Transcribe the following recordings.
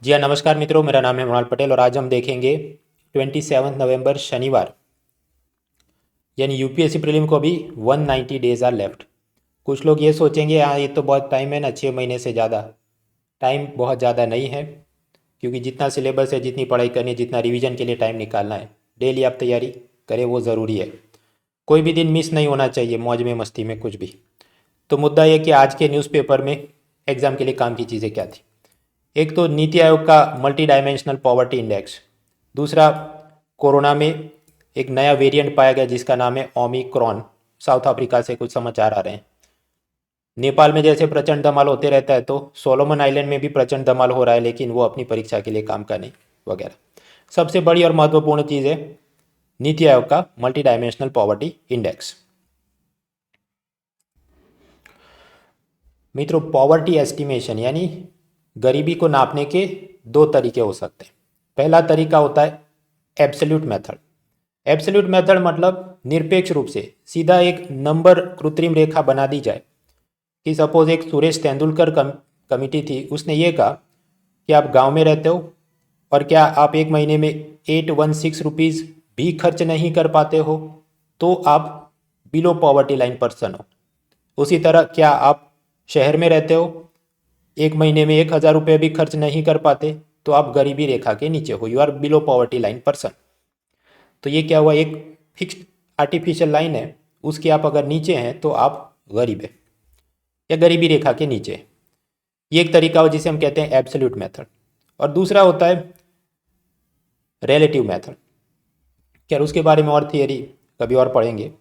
जी हाँ, नमस्कार मित्रों, मेरा नाम है मृणाल पटेल और आज हम देखेंगे 27 नवंबर शनिवार यानी यूपीएससी प्रीलिम को अभी 190 डेज आर लेफ्ट। कुछ लोग ये सोचेंगे हाँ ये तो बहुत टाइम है ना, 6 महीने से ज़्यादा टाइम बहुत ज़्यादा नहीं है, क्योंकि जितना सिलेबस है, जितनी पढ़ाई करनी है, जितना रिवीजन के लिए टाइम निकालना है, डेली आप तैयारी करें, वो ज़रूरी है। कोई भी दिन मिस नहीं होना चाहिए मौज में मस्ती में कुछ भी। तो मुद्दा ये कि आज के न्यूज़पेपर में एग्ज़ाम के लिए काम की चीज़ें क्या थी। एक तो नीति आयोग का मल्टी डायमेंशनल पॉवर्टी इंडेक्स। दूसरा, कोरोना में एक नया वेरिएंट पाया गया जिसका नाम है ओमिक्रॉन। साउथ अफ्रीका से कुछ समाचार आ रहे हैं। नेपाल में जैसे प्रचंड धमाल होते रहता है, तो सोलोमन आइलैंड में भी प्रचंड धमाल हो रहा है, लेकिन वो अपनी परीक्षा के लिए काम का नहीं वगैरह। सबसे बड़ी और महत्वपूर्ण चीज़ है नीति आयोग का मल्टी डायमेंशनल पॉवर्टी इंडेक्स। मित्रों, पॉवर्टी एस्टिमेशन यानी गरीबी को नापने के दो तरीके हो सकते हैं। पहला तरीका होता है एब्सोल्यूट मेथड। एब्सोल्यूट मेथड मतलब निरपेक्ष रूप से सीधा एक नंबर कृत्रिम रेखा बना दी जाए कि सपोज एक सुरेश तेंदुलकर कमिटी थी, उसने ये कहा कि आप गांव में रहते हो और क्या आप एक महीने में 816 रुपीज़ भी खर्च नहीं कर पाते हो तो आप बिलो पॉवर्टी लाइन पर्सन हो। उसी तरह क्या आप शहर में रहते हो, एक महीने में 1000 रुपये भी खर्च नहीं कर पाते तो आप गरीबी रेखा के नीचे हो, you are below poverty line person. तो ये क्या हुआ, एक फिक्स्ड आर्टिफिशियल लाइन है, उसके आप अगर नीचे हैं तो आप गरीब है या गरीबी रेखा के नीचे है। ये एक तरीका हो जिसे हम कहते हैं एब्सोल्यूट मेथड। और दूसरा होता है रिलेटिव मेथड। खैर उसके बारे में और थियरी कभी और पढ़ेंगे।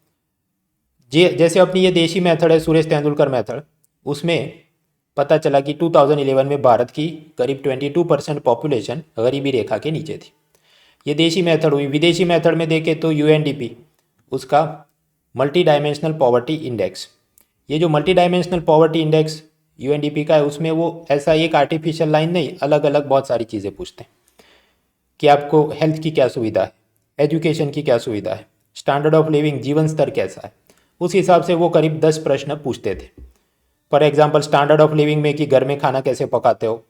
जैसे अपनी ये देशी मेथड है सुरेश तेंदुलकर मेथड, उसमें पता चला कि 2011 में भारत की करीब 22% पॉपुलेशन गरीबी रेखा के नीचे थी। ये देशी मेथड हुई। विदेशी मेथड में देखें तो यूएनडीपी, उसका मल्टी डायमेंशनल पॉवर्टी इंडेक्स। ये जो multi dimensional poverty index UNDP का है, उसमें वो ऐसा एक आर्टिफिशियल लाइन नहीं, अलग अलग बहुत सारी चीज़ें पूछते हैं कि आपको हेल्थ की क्या सुविधा है, एजुकेशन की क्या सुविधा है, स्टैंडर्ड ऑफ लिविंग जीवन स्तर कैसा है। उस हिसाब से वो करीब 10 प्रश्न पूछते थे। For example standard of living में कि घर में खाना कैसे पकाते हो,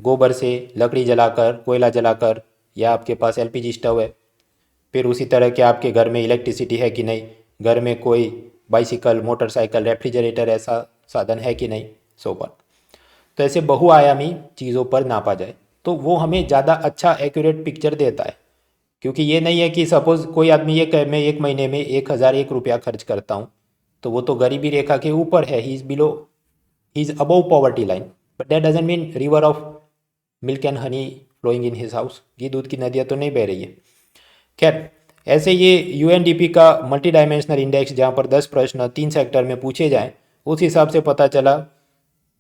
गोबर से, लकड़ी जलाकर, कोयला जलाकर, या आपके पास एलपीजी स्टोव है। फिर उसी तरह के आपके घर में इलेक्ट्रिसिटी है कि नहीं, घर में कोई बाइसिकल, मोटरसाइकिल, रेफ्रिजरेटर ऐसा साधन है कि नहीं, सो फॉर। तो ऐसे बहुआयामी चीज़ों पर नापा जाए तो वो हमें ज़्यादा अच्छा एक्यूरेट पिक्चर देता है। क्योंकि ये नहीं है कि सपोज़ कोई आदमी ये कहे मैं एक महीने में 1001 रुपया खर्च करता हूँ, तो वो तो गरीबी रेखा के ऊपर है, he is below, he is above poverty line, but that doesn't mean river of milk and honey flowing in his house, घी दूध की नदियाँ तो नहीं बह रही है। खैर, ऐसे ये यूएनडीपी का मल्टी डायमेंशनल इंडेक्स जहाँ पर 10 प्रश्न 3 सेक्टर में पूछे जाएं, उस हिसाब से पता चला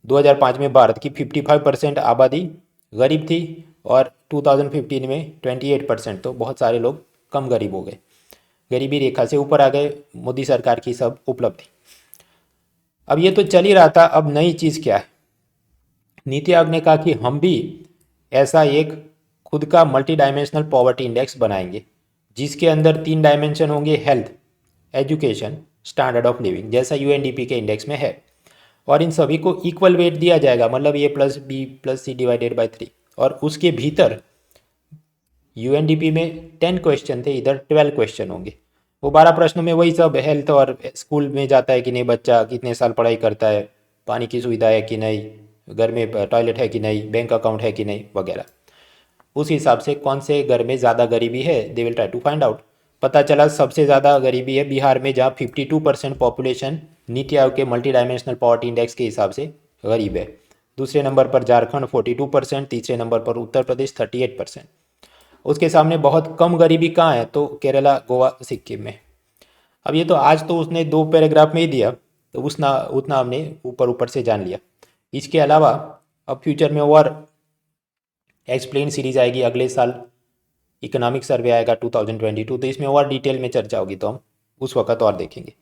2005 में भारत की 55% आबादी गरीब थी और 2015 में 28%। तो बहुत सारे लोग कम गरीब हो गए, गरीबी रेखा से ऊपर आ गए मोदी सरकार की सब उपलब्धि। अब ये तो चल ही रहा था, अब नई चीज़ क्या है। नीति आयोग ने कहा कि हम भी ऐसा एक खुद का मल्टी डायमेंशनल पॉवर्टी इंडेक्स बनाएंगे जिसके अंदर 3 डायमेंशन होंगे, health, education, standard of living, जैसा यूएनडीपी के इंडेक्स में है। और इन सभी को इक्वल वेट दिया जाएगा, मतलब A plus B plus C divided by 3। और उसके भीतर यूएनडीपी में 10 क्वेश्चन थे, इधर 12 क्वेश्चन होंगे। वो 12 प्रश्नों में वही सब, हेल्थ और स्कूल में जाता है कि नहीं बच्चा, कितने साल पढ़ाई करता है, पानी की सुविधा है कि नहीं, घर में टॉयलेट है कि नहीं, बैंक अकाउंट है कि नहीं वगैरह। उस हिसाब से कौन से घर में ज़्यादा गरीबी है they will try to find out. पता चला सबसे ज़्यादा गरीबी है बिहार में, जहाँ 52% पॉपुलेशन नीति आयोग के मल्टी डायमेंशनल पॉवर्टी इंडेक्स के हिसाब से गरीब है। दूसरे नंबर पर झारखंड 42%, तीसरे नंबर पर उत्तर प्रदेश 38%। उसके सामने बहुत कम गरीबी कहाँ है, तो केरला, गोवा, सिक्किम में। अब ये तो आज तो उसने 2 पैराग्राफ में ही दिया, तो उतना हमने ऊपर ऊपर से जान लिया। इसके अलावा अब फ्यूचर में और एक्सप्लेन सीरीज आएगी, अगले साल इकोनॉमिक सर्वे आएगा 2022, तो इसमें और डिटेल में चर्चा होगी, तो हम उस वक्त और देखेंगे।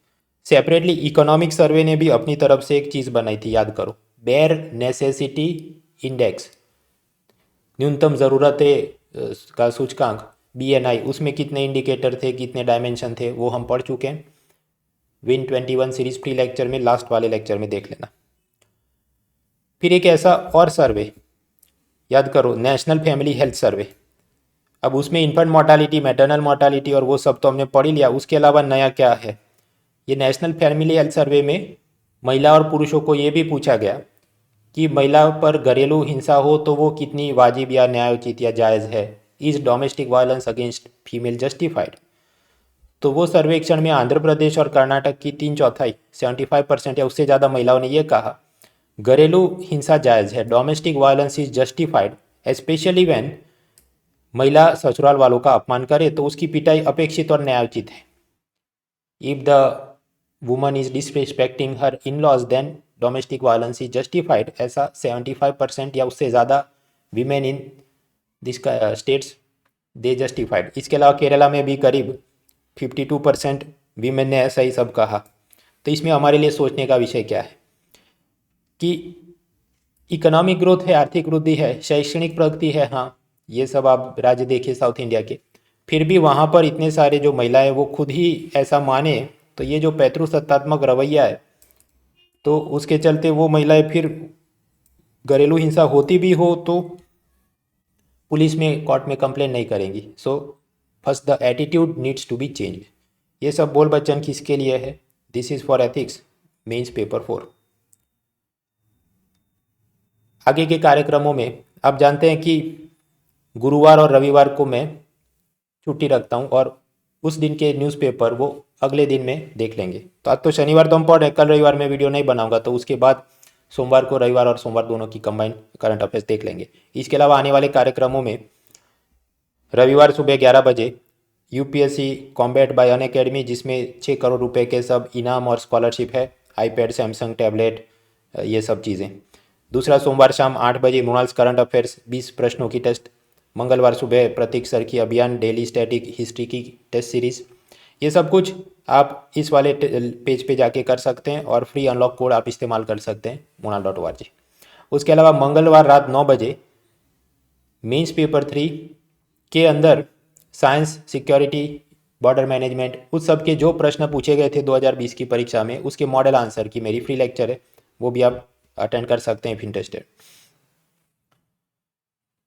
सेपरेटली इकोनॉमिक सर्वे ने भी अपनी तरफ से एक चीज़ बनाई थी, याद करो, बेयर नेसेसिटी इंडेक्स, न्यूनतम ज़रूरतें का सूचकांक, बीएनआई। उसमें कितने इंडिकेटर थे, कितने डायमेंशन थे, वो हम पढ़ चुके हैं विन 21 सीरीज प्री लेक्चर में, लास्ट वाले लेक्चर में देख लेना। फिर एक ऐसा और सर्वे याद करो, नेशनल फैमिली हेल्थ सर्वे। अब उसमें इन्फेंट मोर्टालिटी, मैटरनल मोर्टालिटी और वो सब तो हमने पढ़ ही लिया। उसके अलावा नया क्या है, ये नेशनल फैमिली हेल्थ सर्वे में महिला और पुरुषों को ये भी पूछा गया कि महिला पर घरेलू हिंसा हो तो वो कितनी वाजिब या न्यायोचित या जायज़ है। Is domestic violence against female justified. तो वो सर्वेक्षण में आंध्र प्रदेश और कर्नाटक की 3/4 75% या उससे ज़्यादा महिलाओं ने ये कहा घरेलू हिंसा जायज़ है, domestic violence is justified, specially when महिला ससुराल वालों का अपमान करे तो उसकी पिटाई अपेक्षित और न्यायोचित है। If the woman is disrespecting her in laws then domestic violence is justified. ऐसा 75% या उससे ज़्यादा women in this states they justified. इसके अलावा केरला में भी करीब 52% वीमेन ने ऐसा ही सब कहा। तो इसमें हमारे लिए सोचने का विषय क्या है कि इकोनॉमिक ग्रोथ है, आर्थिक वृद्धि है, शैक्षणिक प्रगति है, हाँ ये सब आप राज्य देखिए साउथ इंडिया के, फिर भी वहाँ पर इतने सारे जो महिलाएं वो खुद ही ऐसा माने, तो ये जो पैतृसत्तात्मक रवैया है तो उसके चलते वो महिलाएं फिर घरेलू हिंसा होती भी हो तो पुलिस में, कोर्ट में कंप्लेन नहीं करेंगी। So first the attitude needs to be change. ये सब बोल बच्चन किसके लिए है, this is for ethics mains paper 4। आगे के कार्यक्रमों में आप जानते हैं कि गुरुवार और रविवार को मैं छुट्टी रखता हूँ और उस दिन के न्यूज़पेपर वो अगले दिन में देख लेंगे। तो आज तो शनिवार तो हम पढ़ रहे, कल रविवार में वीडियो नहीं बनाऊंगा, तो उसके बाद सोमवार को रविवार और सोमवार दोनों की कंबाइंड करंट अफेयर्स देख लेंगे। इसके अलावा आने वाले कार्यक्रमों में रविवार सुबह 11 बजे यूपीएससी कॉम्बैट बाय अनअकैडमी, जिसमें 6 करोड़ रुपए के सब इनाम और स्कॉलरशिप है, आईपैड, सैमसंग टैबलेट, ये सब चीज़ें। दूसरा सोमवार शाम 8 बजे मृणाल्स करंट अफेयर्स 20 प्रश्नों की टेस्ट। मंगलवार सुबह प्रतीक सर की अभियान डेली स्टैटिक हिस्ट्री की टेस्ट सीरीज़। ये सब कुछ आप इस वाले पेज पे जाके कर सकते हैं और फ्री अनलॉक कोड आप इस्तेमाल कर सकते हैं moonal.org। उसके अलावा मंगलवार रात 9 बजे मेंस पेपर 3 के अंदर साइंस, सिक्योरिटी, बॉर्डर मैनेजमेंट, उस सब के जो प्रश्न पूछे गए थे 2020 की परीक्षा में, उसके मॉडल आंसर की मेरी फ्री लेक्चर है, वो भी आप अटेंड कर सकते हैं इफ इंटरेस्टेड।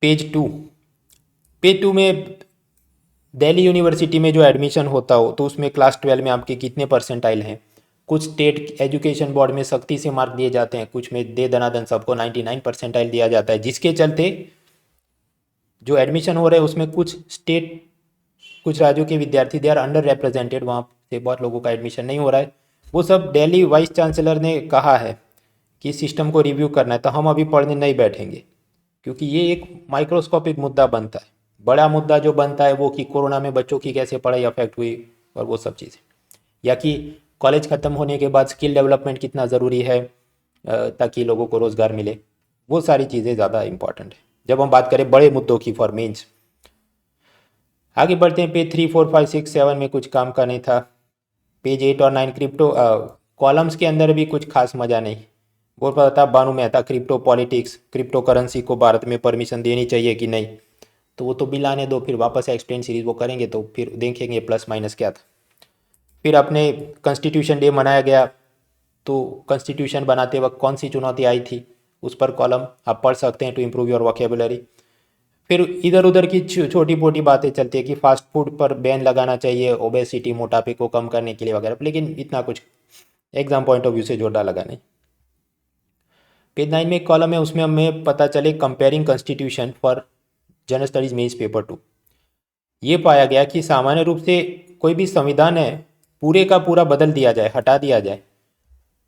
पेज 2 में दिल्ली यूनिवर्सिटी में जो एडमिशन होता हो तो उसमें क्लास 12 में आपके कितने परसेंटाइल हैं। कुछ स्टेट एजुकेशन बोर्ड में सख्ती से मार्क दिए जाते हैं, कुछ में दे दनादन सबको 99 परसेंटाइल दिया जाता है, जिसके चलते जो एडमिशन हो रहे हैं उसमें कुछ राज्यों के विद्यार्थी दे आर अंडर रिप्रेजेंटेड, वहाँ से बहुत लोगों का एडमिशन नहीं हो रहा है। वो सब दिल्ली वाइस चांसलर ने कहा है कि सिस्टम को रिव्यू करना है, तो हम अभी पढ़ने नहीं बैठेंगे क्योंकि ये एक माइक्रोस्कोपिक मुद्दा बनता है। बड़ा मुद्दा जो बनता है वो कि कोरोना में बच्चों की कैसे पढ़ाई अफेक्ट हुई और वो सब चीज़ें, या कि कॉलेज ख़त्म होने के बाद स्किल डेवलपमेंट कितना ज़रूरी है ताकि लोगों को रोज़गार मिले, वो सारी चीज़ें ज़्यादा इंपॉर्टेंट है जब हम बात करें बड़े मुद्दों की फॉर मेंस। आगे बढ़ते हैं, पेज 3, 4, 5, 6, 7 में कुछ काम का नहीं था। पेज 8 और 9 क्रिप्टो कॉलम्स के अंदर भी कुछ खास मज़ा नहीं। वो पता था Banu Mehta, crypto politics, cryptocurrency को भारत में परमिशन देनी चाहिए कि नहीं, तो वो तो बिल आने दो, फिर वापस एक्सप्लेन सीरीज वो करेंगे तो फिर देखेंगे प्लस माइनस क्या था। फिर अपने कॉन्स्टिट्यूशन डे मनाया गया, तो कॉन्स्टिट्यूशन बनाते वक्त कौन सी चुनौती आई थी उस पर कॉलम आप पढ़ सकते हैं टू इम्प्रूव योर वोकेबुलरी। फिर इधर उधर की छोटी मोटी बातें चलती है कि फास्ट फूड पर बैन लगाना चाहिए ओबेसिटी, मोटापे को कम करने के लिए वगैरह, लेकिन इतना कुछ एग्जाम पॉइंट ऑफ व्यू से जोड़ा लगा नहीं। पेज 9 में एक कॉलम है, उसमें हमें पता चले comparing constitution for general studies mains paper 2। ये पाया गया कि सामान्य रूप से कोई भी संविधान है पूरे का पूरा बदल दिया जाए, हटा दिया जाए,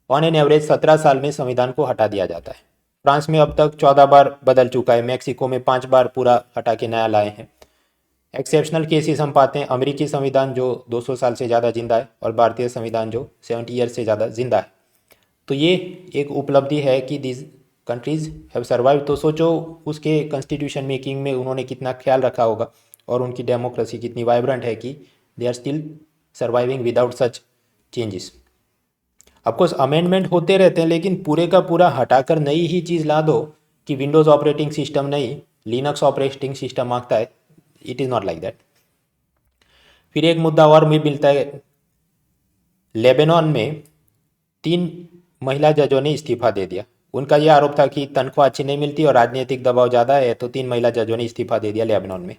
ऑन एन एवरेज 17 साल में संविधान को हटा दिया जाता है। फ्रांस में अब तक 14 बार बदल चुका है, मैक्सिको में 5 बार पूरा हटा के नया लाए हैं। एक्सेप्शनल केसेस हम पाते हैं अमेरिकी संविधान जो 200 साल से ज़्यादा जिंदा है और भारतीय संविधान जो 70 ईयर से ज़्यादा जिंदा है। तो ये एक उपलब्धि है कि दिस कंट्रीज हैव सर्वाइव। तो सोचो उसके कॉन्स्टिट्यूशन मेकिंग में उन्होंने कितना ख्याल रखा होगा और उनकी डेमोक्रेसी कितनी वाइब्रेंट है कि they are still surviving without such changes. Of course amendment होते रहते हैं, लेकिन पूरे का पूरा हटाकर नई ही चीज़ ला दो कि विंडोज़ ऑपरेटिंग सिस्टम नहीं लिनक्स ऑपरेटिंग सिस्टम मांगता है, it is not like that. फिर एक मुद्दा और भी मिलता है, लेबनान में 3 महिला जजों ने इस्तीफा दे दिया। उनका ये आरोप था कि तनख्वाह अच्छी नहीं मिलती और राजनीतिक दबाव ज़्यादा है, तो 3 महिला जजों ने इस्तीफा दे दिया लेबनान में।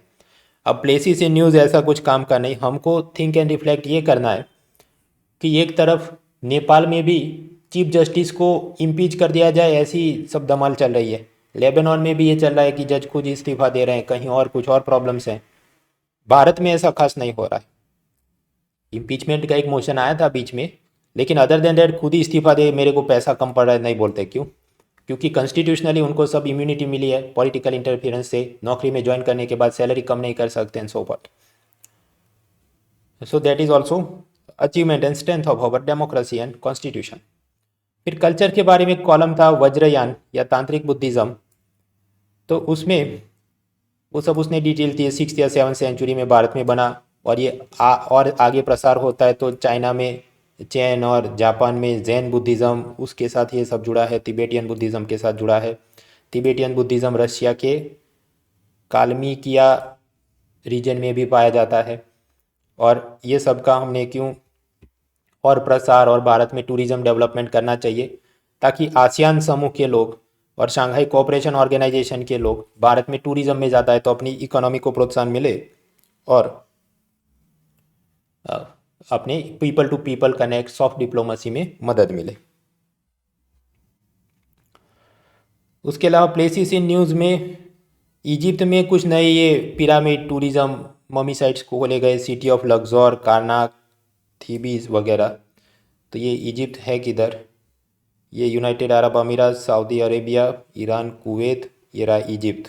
अब प्लेसिस इन न्यूज़ ऐसा कुछ काम का नहीं, हमको थिंक एंड रिफ्लेक्ट ये करना है कि एक तरफ नेपाल में भी चीफ जस्टिस को इम्पीच कर दिया जाए, ऐसी सब धमाल चल रही है। लेबनान में भी ये चल रहा है कि जज खुद इस्तीफा दे रहे हैं, कहीं और कुछ और प्रॉब्लम्स हैं। भारत में ऐसा खास नहीं हो रहा है। इम्पीचमेंट का एक मोशन आया था बीच में, लेकिन अदर देन दैट खुद ही इस्तीफा दे, मेरे को पैसा कम पड़ रहा है, नहीं बोलते। क्यों? क्योंकि कॉन्स्टिट्यूशनली उनको सब इम्यूनिटी मिली है पॉलिटिकल इंटरफेरेंस से। नौकरी में ज्वाइन करने के बाद सैलरी कम नहीं कर सकते and so forth. So that is also achievement and strength of our democracy and constitution. फिर कल्चर के बारे में एक कॉलम था, वज्रयान या तांत्रिक बुद्धिज़्म। तो उसमें वो सब उसने डिटेल थी, 6th या 7th सेंचुरी में भारत में बना, और ये और आगे प्रसार होता है तो चाइना में चैन और जापान में जैन बुद्धिज़्म, उसके साथ ये सब जुड़ा है। तिबेटियन बुद्धिज़्म के साथ जुड़ा है। तिबेटियन बुद्धिज़्म रशिया के कालमीकिया रीजन में भी पाया जाता है। और ये सब का हमने क्यों और प्रसार और भारत में टूरिज़्म डेवलपमेंट करना चाहिए, ताकि आसियान समूह के लोग और शंघाई कोऑपरेशन ऑर्गेनाइजेशन के लोग भारत में टूरिज़्म में ज़्यादा है तो अपनी इकोनॉमी को प्रोत्साहन मिले और अपने people to people connect soft diplomacy में मदद मिले। उसके अलावा प्लेसेस इन न्यूज़ में इजिप्ट में कुछ नए ये पिरामिड टूरिज़्म, ममी साइट्स को खोले गए, सिटी ऑफ लग्जोर, कारनाक, थीबीज वगैरह। तो ये इजिप्ट है किधर? ये यूनाइटेड अरब अमीरात, सऊदी अरेबिया, ईरान, कुवैत, ये रहा इजिप्ट।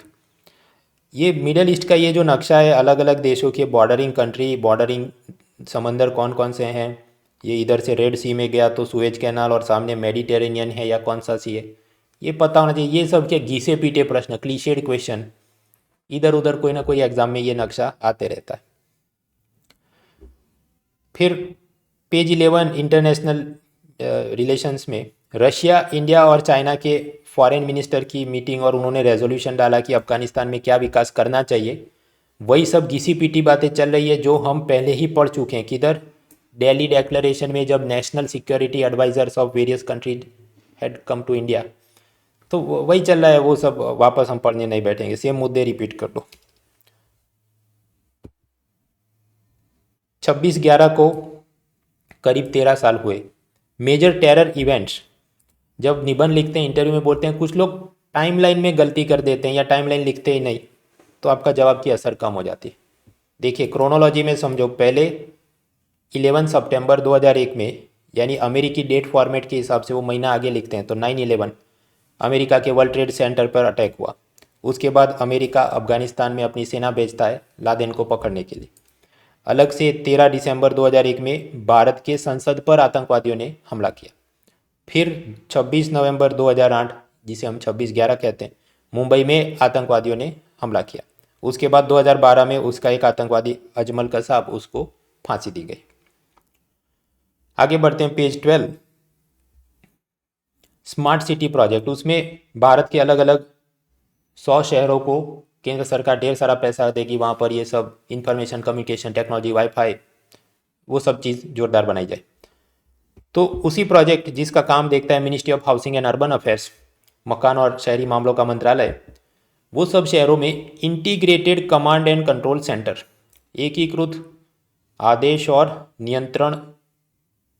ये मिडल ईस्ट का ये जो नक्शा है, अलग अलग देशों के बॉर्डरिंग कंट्री, बॉर्डरिंग समंदर कौन कौन से हैं। ये इधर से रेड सी में गया तो सुएज कैनाल, और सामने मेडिटेरेनियन है या कौन सा सी है, ये पता होना चाहिए। ये सब के घिसे पीटे प्रश्न, क्लीशेड क्वेश्चन, इधर उधर कोई ना कोई एग्जाम में ये नक्शा आते रहता है। फिर पेज 11 इंटरनेशनल रिलेशंस में रशिया, इंडिया और चाइना के फॉरेन मिनिस्टर की मीटिंग, और उन्होंने रेजोल्यूशन डाला कि अफगानिस्तान में क्या विकास करना चाहिए। वही सब घिसी पीटी बातें चल रही है जो हम पहले ही पढ़ चुके हैं। किधर? दिल्ली डेक्लेरेशन में, जब national security advisers of various country had come to India. तो वही चल रहा है, वो सब वापस हम पढ़ने नहीं बैठेंगे, सेम मुद्दे रिपीट कर लो। 26/11 को करीब 13 साल हुए। मेजर टेरर इवेंट्स, जब निबंध लिखते हैं, इंटरव्यू में बोलते हैं, कुछ लोग टाइमलाइन में गलती कर देते हैं या टाइमलाइन लिखते ही नहीं, तो आपका जवाब की असर कम हो जाती है। देखिए क्रोनोलॉजी में समझो, पहले 11 सितंबर 2001 में, यानी अमेरिकी डेट फॉर्मेट के हिसाब से वो महीना आगे लिखते हैं, तो 9/11 अमेरिका के वर्ल्ड ट्रेड सेंटर पर अटैक हुआ। उसके बाद अमेरिका अफगानिस्तान में अपनी सेना भेजता है लादेन को पकड़ने के लिए। अलग से 13 दिसंबर 2001 में भारत के संसद पर आतंकवादियों ने हमला किया। फिर 26 नवंबर 2008, जिसे हम 26/11 कहते हैं, मुंबई में आतंकवादियों ने हमला किया। उसके बाद 2012 में उसका एक आतंकवादी अजमल कसाब, उसको फांसी दी गई। आगे बढ़ते हैं, पेज 12, स्मार्ट सिटी प्रोजेक्ट। उसमें भारत के अलग अलग 100 शहरों को केंद्र सरकार ढेर सारा पैसा देगी, वहाँ पर ये सब इंफॉर्मेशन कम्युनिकेशन टेक्नोलॉजी, वाईफाई, वो सब चीज़ जोरदार बनाई जाए। तो उसी प्रोजेक्ट जिसका काम देखता है ministry of housing and urban affairs, मकान और शहरी मामलों का मंत्रालय, वो सब शहरों में integrated command and control centre, एकीकृत आदेश और नियंत्रण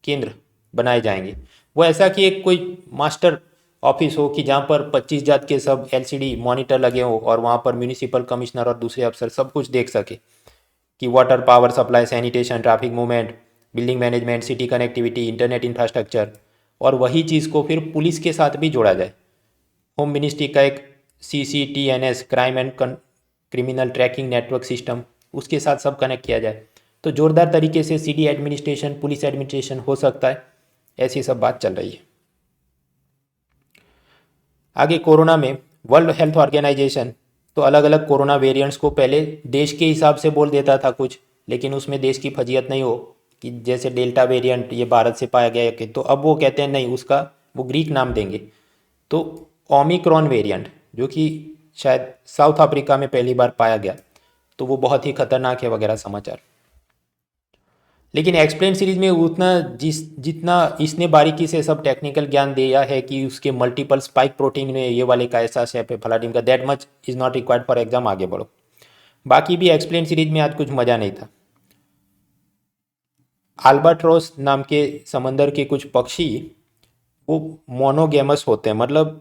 केंद्र बनाए जाएंगे। वो ऐसा कि एक कोई मास्टर ऑफिस हो कि जहाँ पर 25 जात के सब एलसीडी मॉनिटर लगे हो, और वहाँ पर म्यूनिसिपल कमिश्नर और दूसरे अफसर सब कुछ देख सके कि water, power supply, sanitation, traffic movement, building management, city connectivity, internet infrastructure. और वही चीज़ को फिर पुलिस के साथ भी जोड़ा जाए। होम मिनिस्ट्री का एक CCTNS, crime and criminal tracking network system, उसके साथ सब कनेक्ट किया जाए, तो जोरदार तरीके से सिटी एडमिनिस्ट्रेशन, पुलिस एडमिनिस्ट्रेशन हो सकता है। ऐसी सब बात चल रही है। आगे कोरोना में वर्ल्ड हेल्थ ऑर्गेनाइजेशन तो अलग अलग कोरोना वेरिएंट्स को पहले देश के हिसाब से बोल देता था कुछ, लेकिन उसमें देश की फजीयत नहीं हो कि जैसे डेल्टा वेरिएंट ये भारत से पाया गया कि, तो अब वो कहते हैं नहीं, उसका वो ग्रीक नाम देंगे। तो ओमिक्रॉन वेरिएंट, जो कि शायद साउथ अफ्रीका में पहली बार पाया गया, तो वो बहुत ही खतरनाक है वगैरह समाचार। लेकिन एक्सप्लेन सीरीज में उतना जितना इसने बारीकी से सब टेक्निकल ज्ञान दिया है कि उसके मल्टीपल स्पाइक प्रोटीन में ये वाले का ऐसा शेप है फलाटीन का, that much is not required for exam, आगे बढ़ो। बाकी भी एक्सप्लेन सीरीज में आज कुछ मज़ा नहीं था। अल्बाट्रोस नाम के समंदर के कुछ पक्षी वो मोनोगेमस होते हैं, मतलब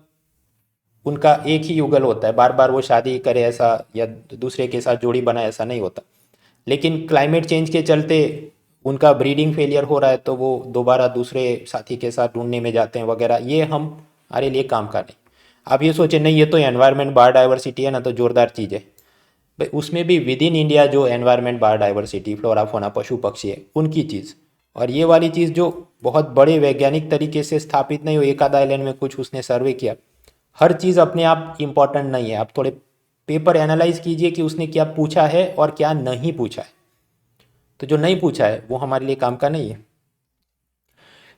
उनका एक ही युगल होता है, बार बार वो शादी करे ऐसा या दूसरे के साथ जोड़ी बनाए ऐसा नहीं होता। लेकिन क्लाइमेट चेंज के चलते उनका ब्रीडिंग फेलियर हो रहा है तो वो दोबारा दूसरे साथी के साथ ढूंढने में जाते हैं वगैरह, ये हमारे लिए काम का नहीं। आप ये सोचें नहीं ये तो एनवायरनमेंट बायोडाइवर्सिटी है ना, तो जोरदार चीज़ है भाई, उसमें भी विद इन इंडिया जो एनवायरनमेंट बायोडाइवर्सिटी फ्लोरा फोना पशु पक्षी है उनकी चीज़, और ये वाली चीज़ जो बहुत बड़े वैज्ञानिक तरीके से स्थापित नहीं हो, एक आध आइलैंड में कुछ उसने सर्वे किया, हर चीज़ अपने आप इम्पॉर्टेंट नहीं है। आप थोड़े पेपर एनालाइज कीजिए कि उसने क्या पूछा है और क्या नहीं पूछा है, तो जो नहीं पूछा है वो हमारे लिए काम का नहीं है।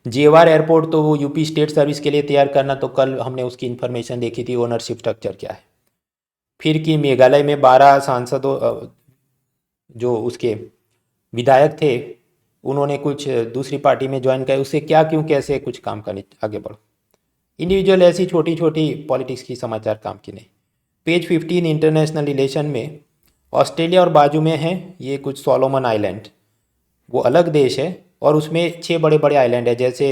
जेवार एयरपोर्ट तो वो यूपी स्टेट सर्विस के लिए तैयार करना, तो कल हमने उसकी इन्फॉर्मेशन देखी थी, ओनरशिप स्ट्रक्चर क्या है। फिर कि मेघालय में 12 सांसदों जो उसके विधायक थे उन्होंने कुछ दूसरी पार्टी में ज्वाइन किया, उससे क्या क्यों कैसे कुछ काम का नहीं, आगे बढ़ो। इंडिविजुअल ऐसी छोटी छोटी पॉलिटिक्स की समाचार काम की नहीं। पेज 15 इंटरनेशनल रिलेशन में ऑस्ट्रेलिया और बाजू में है ये कुछ सोलोमन आइलैंड, वो अलग देश है और उसमें 6 बड़े बड़े आइलैंड है जैसे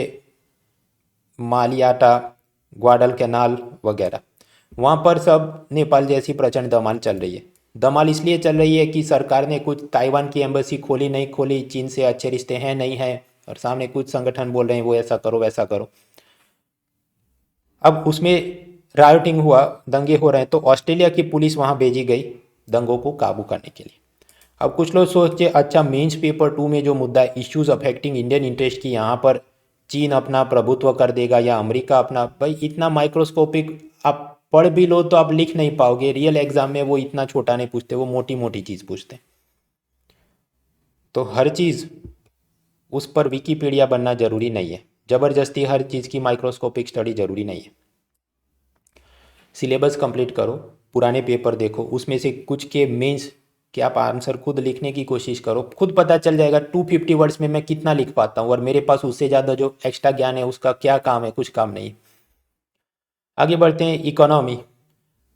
मालियाटा, ग्वाडल कैनाल वगैरह। वहाँ पर सब नेपाल जैसी प्रचंड धमाल चल रही है। धमाल इसलिए चल रही है कि सरकार ने कुछ ताइवान की एम्बेसी खोली नहीं खोली, चीन से अच्छे रिश्ते हैं नहीं हैं, और सामने कुछ संगठन बोल रहे हैं वो ऐसा करो वैसा करो। अब उसमें रायोटिंग हुआ, दंगे हो रहे हैं, तो ऑस्ट्रेलिया की पुलिस वहाँ भेजी गई दंगों को काबू करने के लिए। अब कुछ लोग सोचे अच्छा मेंस पेपर 2 में जो मुद्दा है इश्यूज अफेक्टिंग इंडियन इंटरेस्ट की, यहाँ पर चीन अपना प्रभुत्व कर देगा या अमेरिका अपना, भाई इतना माइक्रोस्कोपिक आप पढ़ भी लो तो आप लिख नहीं पाओगे, रियल एग्जाम में वो इतना छोटा नहीं पूछते, वो मोटी मोटी चीज़ पूछते हैं। तो हर चीज़ उस पर विकीपीडिया बनना जरूरी नहीं है, ज़बरदस्ती हर चीज़ की माइक्रोस्कोपिक स्टडी जरूरी नहीं है। सिलेबस कंप्लीट करो, पुराने पेपर देखो, उसमें से कुछ के मेंस के आप आंसर खुद लिखने की कोशिश करो, खुद पता चल जाएगा 250 वर्ड्स में मैं कितना लिख पाता हूँ और मेरे पास उससे ज़्यादा जो एक्स्ट्रा ज्ञान है उसका क्या काम है, कुछ काम नहीं। आगे बढ़ते हैं इकोनॉमी।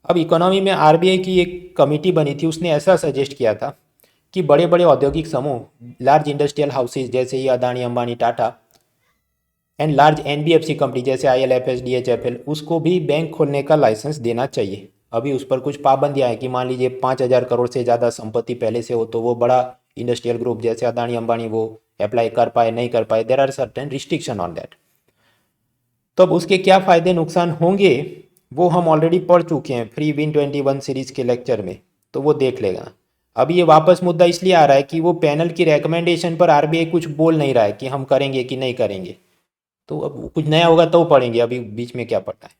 अब इकोनॉमी में आरबीआई की एक कमेटी बनी थी, उसने ऐसा सजेस्ट किया था कि बड़े बड़े औद्योगिक समूह, लार्ज इंडस्ट्रियल हाउसेज जैसे ये Adani Ambani Tata and large NBFC company जैसे आईएलएफएस डीएचएफएल, उसको भी बैंक खोलने का लाइसेंस देना चाहिए। अभी उस पर कुछ पाबंदियां हैं कि मान लीजिए 5,000 करोड़ से ज़्यादा संपत्ति पहले से हो तो वो बड़ा इंडस्ट्रियल ग्रुप जैसे अदानी अंबानी वो अप्लाई कर पाए नहीं कर पाए, there are certain restriction on that. तो अब उसके क्या फ़ायदे नुकसान होंगे वो हम ऑलरेडी पढ़ चुके हैं फ्री विन 21 सीरीज़ के लेक्चर में, तो वो देख लेगा। अब ये वापस मुद्दा इसलिए आ रहा है कि वो पैनल की रिकमेंडेशन पर आरबीआई कुछ बोल नहीं रहा है कि हम करेंगे कि नहीं करेंगे, तो अब कुछ नया होगा तो पढ़ेंगे, अभी बीच में क्या पढ़ना है।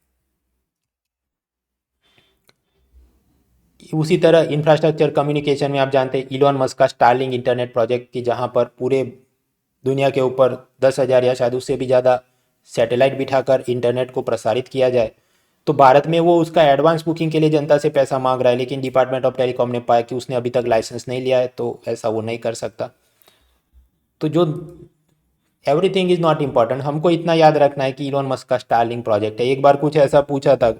उसी तरह इंफ्रास्ट्रक्चर कम्युनिकेशन में आप जानते हैं इलॉन मस्क का स्टारलिंक इंटरनेट प्रोजेक्ट की, जहां पर पूरे दुनिया के ऊपर 10,000 या शायद उससे भी ज़्यादा सैटेलाइट बिठाकर इंटरनेट को प्रसारित किया जाए। तो भारत में वो उसका एडवांस बुकिंग के लिए जनता से पैसा मांग रहा है, लेकिन डिपार्टमेंट ऑफ टेलीकॉम ने पाया कि उसने अभी तक लाइसेंस नहीं लिया है, तो ऐसा वो नहीं कर सकता। तो जो एवरीथिंग इज़ नॉट इम्पॉर्टेंट, हमको इतना याद रखना है कि इलॉन मस्क का स्टारलिंक प्रोजेक्ट है। एक बार कुछ ऐसा पूछा था,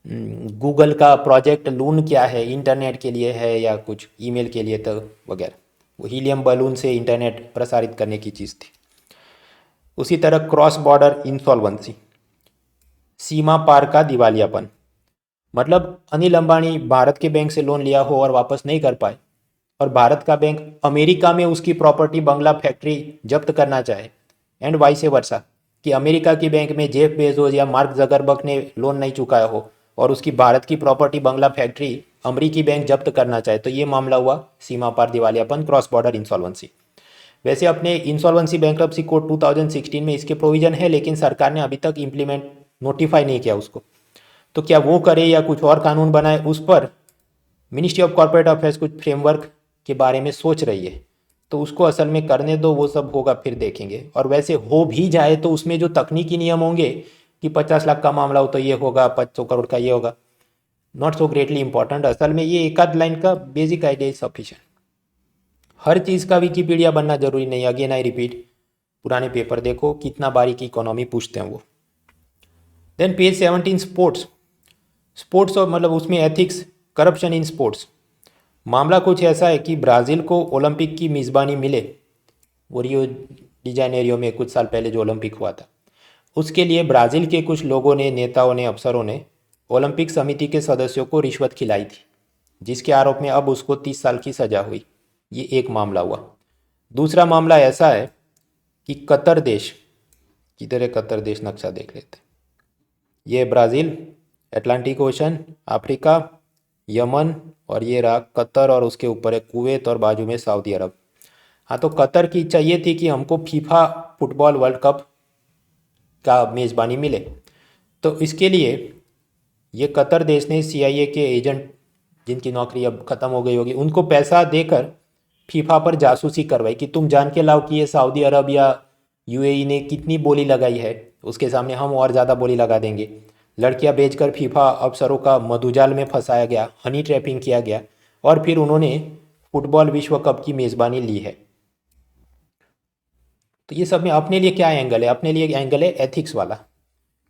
गूगल का प्रोजेक्ट लून क्या है, इंटरनेट के लिए है या कुछ ईमेल के लिए, तो वगैरह वो हीलियम बलून से इंटरनेट प्रसारित करने की चीज़ थी। उसी तरह क्रॉस बॉर्डर इंसॉल्वेंसी, सीमा पार का दिवालियापन, मतलब अनिल अंबानी भारत के बैंक से लोन लिया हो और वापस नहीं कर पाए और भारत का बैंक अमेरिका में उसकी प्रॉपर्टी बंगला फैक्ट्री जब्त करना चाहे, एंड वाइस वर्सा कि अमेरिका की बैंक में जेफ बेजोस या मार्क जगरबर्ग ने लोन नहीं चुकाया हो और उसकी भारत की प्रॉपर्टी बंगला फैक्ट्री अमेरिकी बैंक जब्त करना चाहे, तो ये मामला हुआ सीमा पार दिवालियापन, क्रॉस बॉर्डर इंसॉल्वेंसी। वैसे अपने इंसॉल्वेंसी बैंक्रप्सी कोड 2016 में इसके प्रोविजन है, लेकिन सरकार ने अभी तक इम्प्लीमेंट नोटिफाई नहीं किया उसको, तो क्या वो करे या कुछ और कानून बनाए, उस पर मिनिस्ट्री ऑफ कॉर्पोरेट अफेयर्स कुछ फ्रेमवर्क के बारे में सोच रही है। तो उसको असल में करने दो, वो सब होगा फिर देखेंगे। और वैसे हो भी जाए तो उसमें जो तकनीकी नियम होंगे कि 50 लाख का मामला हो तो ये होगा, 500 करोड़ का ये होगा, नॉट सो ग्रेटली इंपॉर्टेंट। असल में ये एक आध लाइन का बेसिक आइडिया इज सफिशिएंट। हर चीज़ का विकीपीडिया बनना जरूरी नहीं। अगेन आई रिपीट, पुराने पेपर देखो कितना बारीकी इकोनॉमी पूछते हैं वो। Then page 17 sports. स्पोर्ट्स और मतलब उसमें एथिक्स, करप्शन इन स्पोर्ट्स। मामला कुछ ऐसा है कि ब्राज़ील को ओलंपिक की मेज़बानी मिले, वो रियो डी जेनेरियो में कुछ साल पहले जो ओलंपिक हुआ था, उसके लिए ब्राज़ील के कुछ लोगों ने, नेताओं ने, अफसरों ने ओलंपिक समिति के सदस्यों को रिश्वत खिलाई थी, जिसके आरोप में अब उसको 30 साल की सज़ा हुई। ये एक मामला हुआ। दूसरा मामला ऐसा है कि कतर देश, किधर है कतर देश, नक्शा देख लेते हैं। ये Brazil, Atlantic ocean, Africa, Yemen, और ये रहा कतर, और उसके ऊपर है कुवैत, और बाजू में सऊदी अरब। हाँ, तो कतर की इच्छा ये थी कि हमको फीफा फुटबॉल वर्ल्ड कप का मेज़बानी मिले। तो इसके लिए ये कतर देश ने CIA के एजेंट, जिनकी नौकरी अब ख़त्म हो गई होगी, उनको पैसा देकर फीफा पर जासूसी करवाई कि तुम जान के लाओ कि ये सऊदी अरब या UAE ने कितनी बोली लगाई है, उसके सामने हम और ज़्यादा बोली लगा देंगे। लड़कियां बेचकर फीफा अफसरों का मधुजाल में फंसाया गया, हनी ट्रैपिंग किया गया, और फिर उन्होंने फुटबॉल विश्व कप की मेज़बानी ली है। तो ये सब में अपने लिए क्या एंगल है? अपने लिए एंगल है एथिक्स वाला,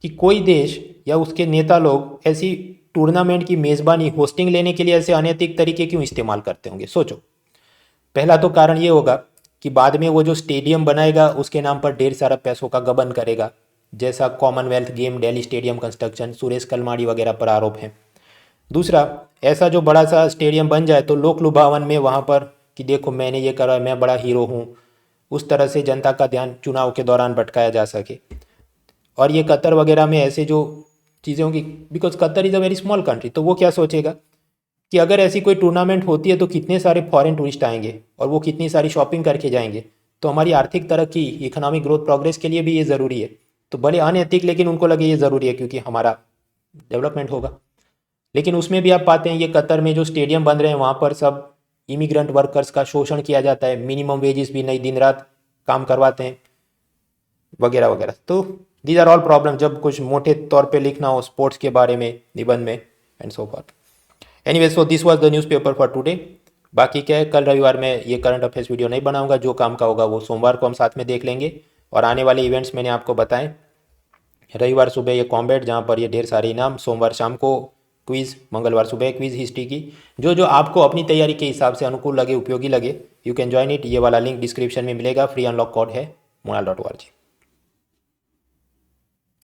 कि कोई देश या उसके नेता लोग ऐसी टूर्नामेंट की मेज़बानी, होस्टिंग लेने के लिए ऐसे अनैतिक तरीके क्यों इस्तेमाल करते होंगे? सोचो। पहला तो कारण ये होगा कि बाद में वो जो स्टेडियम बनाएगा उसके नाम पर ढेर सारा पैसों का गबन करेगा, जैसा Commonwealth game Delhi stadium construction, Suresh Kalmadi वगैरह पर आरोप हैं। दूसरा, ऐसा जो बड़ा सा स्टेडियम बन जाए तो लोक लुभावन में वहाँ पर कि देखो मैंने ये करा, मैं बड़ा हीरो हूँ, उस तरह से जनता का ध्यान चुनाव के दौरान भटकाया जा सके। और ये कतर वगैरह में ऐसे जो चीज़ें होंगी, because Qatar is a very small country, तो वो क्या सोचेगा कि अगर ऐसी कोई टूर्नामेंट होती है तो कितने सारे फॉरेन टूरिस्ट आएंगे और वो कितनी सारी शॉपिंग करके जाएंगे, तो हमारी आर्थिक तरक्की, इकोनॉमिक ग्रोथ, प्रोग्रेस के लिए भी ये ज़रूरी है। तो भले अनैतिक, लेकिन उनको लगे ये ज़रूरी है क्योंकि हमारा डेवलपमेंट होगा। लेकिन उसमें भी आप पाते हैं ये कतर में जो स्टेडियम बन रहे हैं वहाँ पर सब इमिग्रेंट वर्कर्स का शोषण किया जाता है, मिनिमम वेजेस भी नहीं, दिन रात काम करवाते हैं वगैरह वगैरह। तो दीज आर ऑल प्रॉब्लम जब कुछ मोटे तौर पे लिखना हो स्पोर्ट्स के बारे में, निबंध में, and so for. Anyway, so this was the newspaper for today. बाकी क्या है, कल रविवार में ये करंट अफेयर्स वीडियो नहीं बनाऊंगा, जो काम का होगा वो सोमवार को हम साथ में देख लेंगे। और आने वाले इवेंट्स मैंने आपको बताएं, रविवार सुबह ये कॉम्बैट जहाँ पर ये ढेर सारे इनाम, सोमवार शाम को क्विज़, मंगलवार सुबह क्विज़ हिस्ट्री की। जो जो आपको अपनी तैयारी के हिसाब से अनुकूल लगे, उपयोगी लगे, यू कैन ज्वाइन इट। ये वाला लिंक डिस्क्रिप्शन में मिलेगा, फ्री अनलॉक कोड है moral.org।